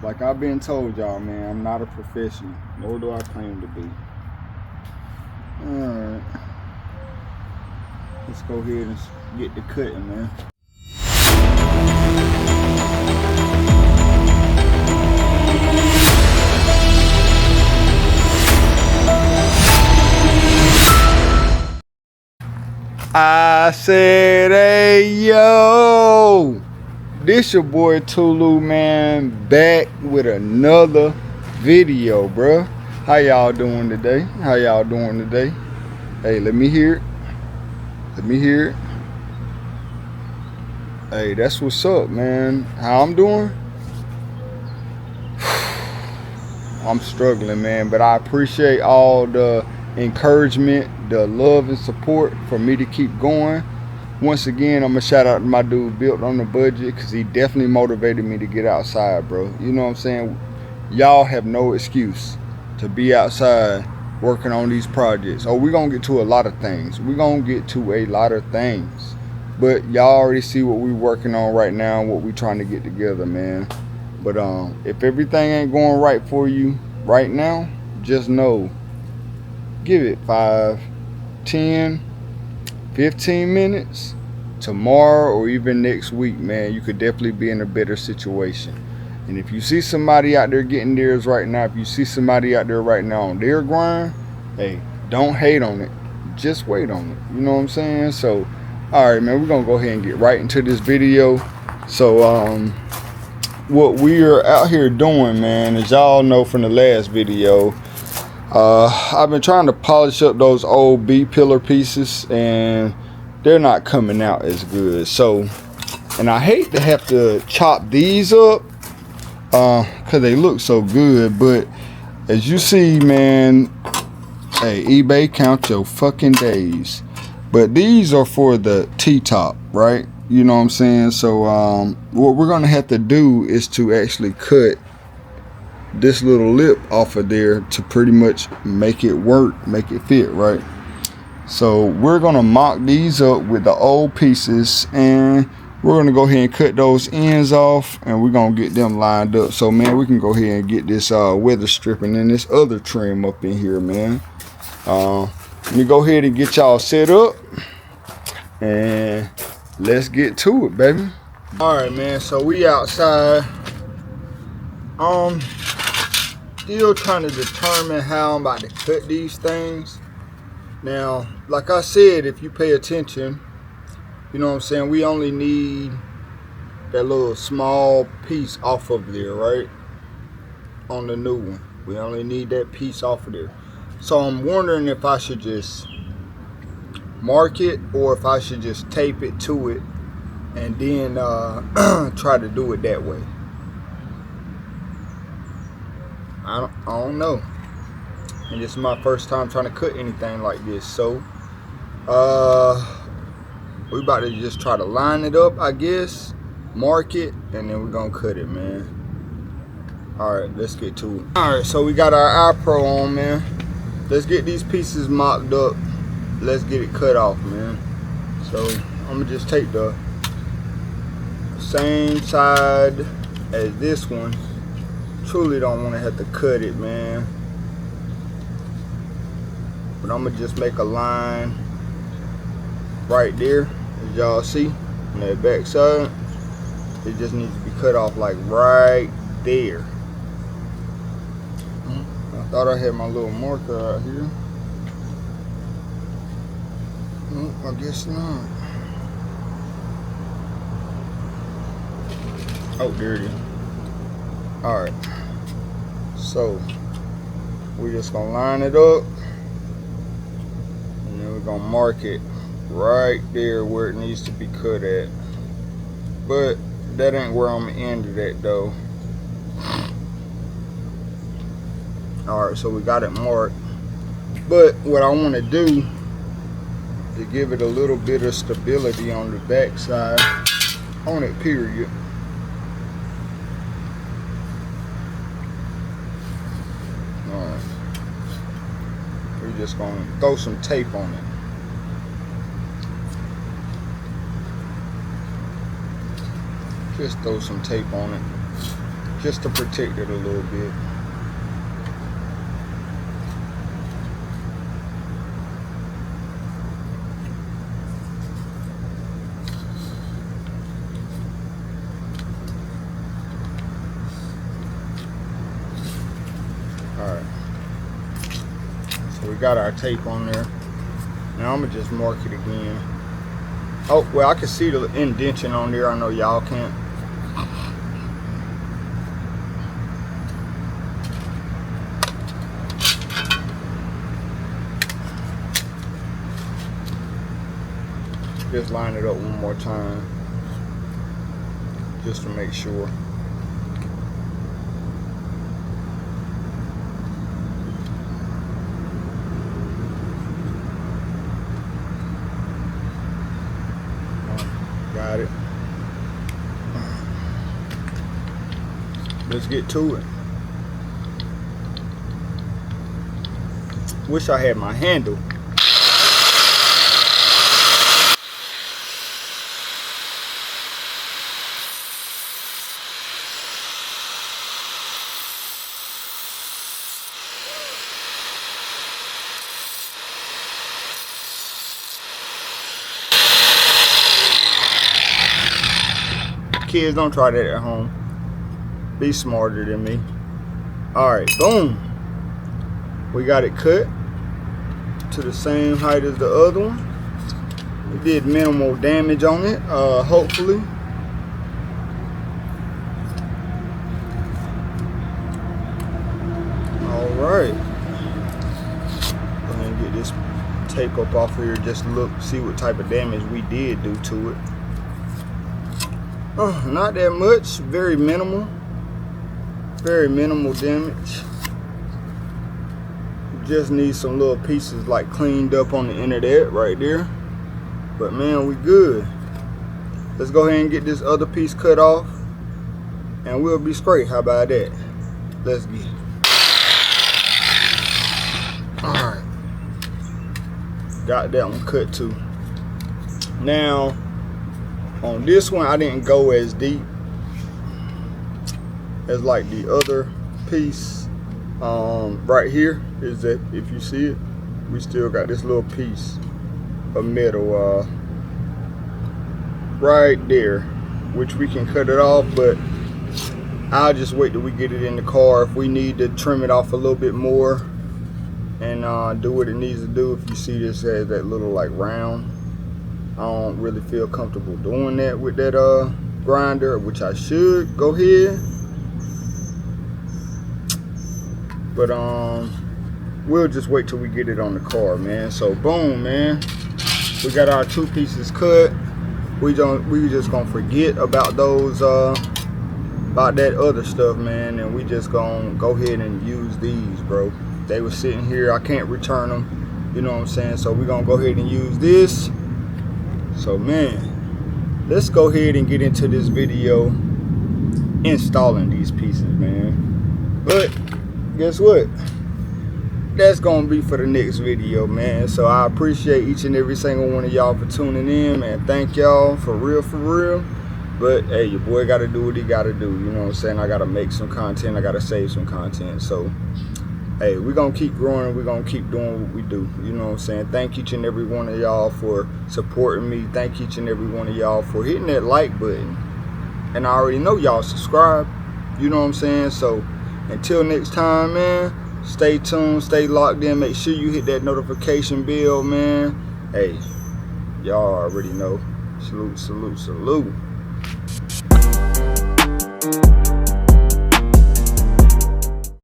like I've been told y'all, man, I'm not a professional, nor do I claim to be. Alright. Let's go ahead and get the cutting, man. I said, hey, yo, this your boy Tulu, man, back with another video, bruh. How y'all doing today? How y'all doing today? Hey, let me hear it. Let me hear it. Hey, that's what's up, man. How I'm doing? I'm struggling, man, but I appreciate all the encouragement, the love and support for me to keep going. Once again, I'm gonna shout out to my dude Built on the Budget, because he definitely motivated me to get outside, bro. You know what I'm saying? Y'all have no excuse to be outside working on these projects. Oh, we're gonna get to a lot of things. We're gonna get to a lot of things. But y'all already see what we're working on right now, what we're trying to get together, man. But if everything ain't going right for you right now, just know, give it 5, 10, 15 minutes. Tomorrow or even next week, man, you could definitely be in a better situation. And if you see somebody out there getting theirs right now, if you see somebody out there right now on their grind, hey, don't hate on it. Just wait on it. You know what I'm saying? So, all right, man, we're going to go ahead and get right into this video. So, what we are out here doing, man, as y'all know from the last video, I've been trying to polish up those old B-pillar pieces, and they're not coming out as good. So, and I hate to have to chop these up because they look so good, but as you see, man, hey, eBay, count your fucking days. But these are for the T-top, right? You know what I'm saying? So what we're gonna have to do is to actually cut this little lip off of there to pretty much make it work, make it fit, right? So we're gonna mock these up with the old pieces, and we're gonna go ahead and cut those ends off, and we're gonna get them lined up. So, man, we can go ahead and get this weather stripping and this other trim up in here, man. Let me go ahead and get y'all set up, and let's get to it, baby. All right, man, so we outside. Still trying to determine how I'm about to cut these things. Now, like I said, if you pay attention, you know what I'm saying, we only need that little small piece off of there, right? On the new one, we only need that piece off of there. So I'm wondering if I should just mark it, or if I should just tape it to it and then try to do it that way. I don't know. And this is my first time trying to cut anything like this. So we about to just try to line it up, I guess, mark it, and then we're gonna cut it, man. All right, let's get to it. All right, so we got our iPro on, man. Let's get these pieces mocked up. Let's get it cut off, man. So I'm gonna just take the same side as this one. Truly don't want to have to cut it, man, but I'm gonna just make a line right there, as y'all see on that back side. It just needs to be cut off like right there. I thought I had my little marker out here. Nope, I guess not. Oh, there it is. All right, so we're just gonna line it up, and then we're gonna mark it right there where it needs to be cut at. But that ain't where I'm gonna end it at, though. All right, so we got it marked, but what I want to do to give it a little bit of stability on the back side on it, period. Alright, we're just gonna throw some tape on it. Just throw some tape on it. just to protect it a little bit. Alright, so we got our tape on there. Now I'm gonna just mark it again. Oh, well, I can see the indentation on there. I know y'all can't. Just line it up one more time, just to make sure. Got it. Let's get to it. Wish I had my handle. Kids, don't try that at home. Be smarter than me. Alright, boom. We got it cut to the same height as the other one. We did minimal damage on it, hopefully. Alright. Go ahead and get this tape up off here, just look, see what type of damage we did do to it. Not that much, very minimal damage. Just need some little pieces like cleaned up on the end of that right there. But man, we good. Let's go ahead and get this other piece cut off and we'll be straight. How about that? Let's get it. Alright, got that one cut too. Now on this one, I didn't go as deep as like the other piece. Right here is that, if you see it, we still got this little piece of metal right there, which we can cut it off, but I'll just wait till we get it in the car. If we need to trim it off a little bit more and do what it needs to do. If you see this has that little like round, I don't really feel comfortable doing that with that grinder, which I should go ahead. But we'll just wait till we get it on the car, man. So boom, man. We got our two pieces cut. We just gonna forget about those about that other stuff, man, and we just gonna go ahead and use these, bro. They were sitting here, I can't return them, you know what I'm saying? So we're gonna go ahead and use this. So man, let's go ahead and get into this video installing these pieces, man. But guess what? That's gonna be for the next video, man. So I appreciate each and every single one of y'all for tuning in, man. Thank y'all for real, for real. But hey, your boy gotta do what he gotta do, you know what I'm saying? I gotta make some content, I gotta save some content. So hey, we're gonna keep growing, we're gonna keep doing what we do, you know what I'm saying? Thank each and every one of y'all for supporting me. Thank each and every one of y'all for hitting that like button. And I already know y'all subscribe, you know what I'm saying? So until next time, man, stay tuned, stay locked in. Make sure you hit that notification bell, man. Hey, y'all already know. Salute, salute, salute.